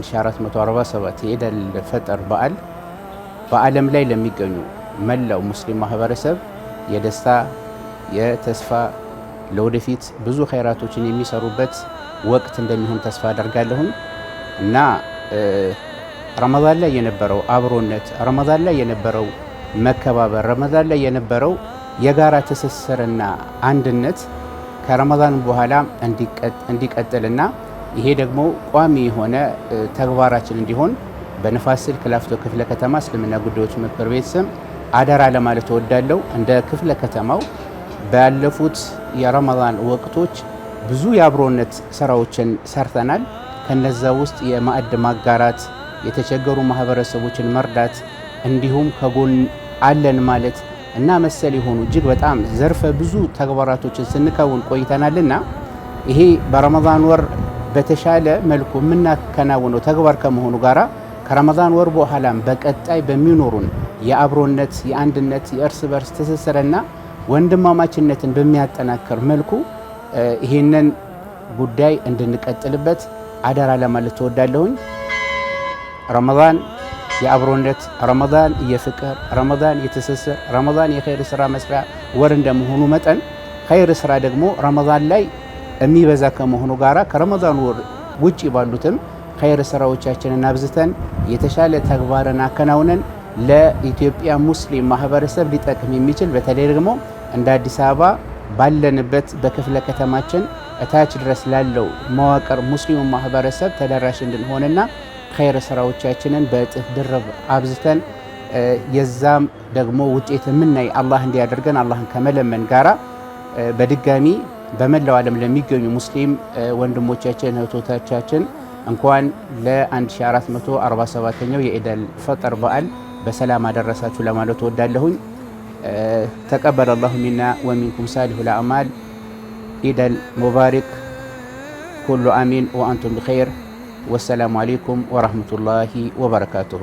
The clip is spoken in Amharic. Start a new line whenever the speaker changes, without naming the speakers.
የ1447 የኢደል ፈጥር በዓል በዓለም ላይ ለሚገኙ መላው ሙስሊም ማህበረሰብ የደስታ የተስፋ ለወደፊት ብዙ ኸይራቶችን የሚሰሩበት ወቅት እንደሚሆን ተስፋ አደርጋለሁ እና ረመዳን ላይ የነበረው አብሮነት፣ ረመዳን ላይ የነበረው መከባበር፣ ረመዳን ላይ የነበረው የጋራ ትስስርና አንድነት ከረመዳን በኋላ እንዲቀጥልና ይሄ ደግሞ ቋሚ የሆነ ተግባራችን እንዲሆን በንፋስ ስልክ ላፍቶ ክፍለ ከተማ እስልምና ጉዳዮች ምክር ቤት ስም አደራ ለማለት እወዳለሁ። እንደ ክፍለ ከተማው ባለፉት የረመዳን ወቅቶች ብዙ የአብሮነት ስራዎችን ሰርተናል። ከነዛ ውስጥ የማዕድ ማጋራት፣ የተቸገሩ ማህበረሰቦችን መርዳት፣ እንዲሁም ከጎን አለን ማለት እና መሰል የሆኑ እጅግ በጣም ዘርፈ ብዙ ተግባራቶችን ስንከውን ቆይተናልና ይሄ በረመዳን ወር በተሻለ መልኩ የምናከናውነው ተግባር ከመሆኑ ጋራ ከረመዳን ወር በኋላም በቀጣይ በሚኖሩን የአብሮነት፣ የአንድነት፣ የእርስ በርስ ትስስርና ወንድማማችነትን በሚያጠናክር መልኩ ይሄንን ጉዳይ እንድንቀጥልበት አደራ ለማለት ተወዳለሁኝ። ረመዳን የአብሮነት፣ ረመዳን የፍቅር፣ ረመዳን የትስስር፣ ረመዳን የኸይር ስራ መስሪያ ወር እንደመሆኑ መጠን ኸይር ስራ ደግሞ ረመዳን ላይ የሚበዛ ከመሆኑ ጋራ ከረመዳን ወር ውጪ ባሉትም ኸይር ስራዎቻችንን አብዝተን የተሻለ ተግባርን አከናውነን ለኢትዮጵያ ሙስሊም ማህበረሰብ ሊጠቅም የሚችል በተለይ ደግሞ እንደ አዲስ አበባ ባለንበት በክፍለ ከተማችን እታች ድረስ ላለው መዋቅር ሙስሊሙ ማህበረሰብ ተደራሽ እንድንሆንና ኸይር ስራዎቻችንን በእጥፍ ድርብ አብዝተን የዛም ደግሞ ውጤት የምናይ አላህ እንዲያደርገን አላህን ከመለመን ጋራ በድጋሚ በመላው ዓለም ለሚገኙ ሙስሊም ወንድሞቻችን እህቶቻችን እንኳን ለ1447ኛው የኢደል ፈጥር በዓል በሰላም አደረሳችሁ ለማለት እወዳለሁኝ። ተቀበለ አላሁ ሚና ወሚንኩም ሳሊሁል አዕማል። ኢደል ሙባረክ። ኩሉ አሚን ወአንቱም ቢኸይር። ወሰላሙ አለይኩም ወረህመቱላሂ ወበረካቱሁ።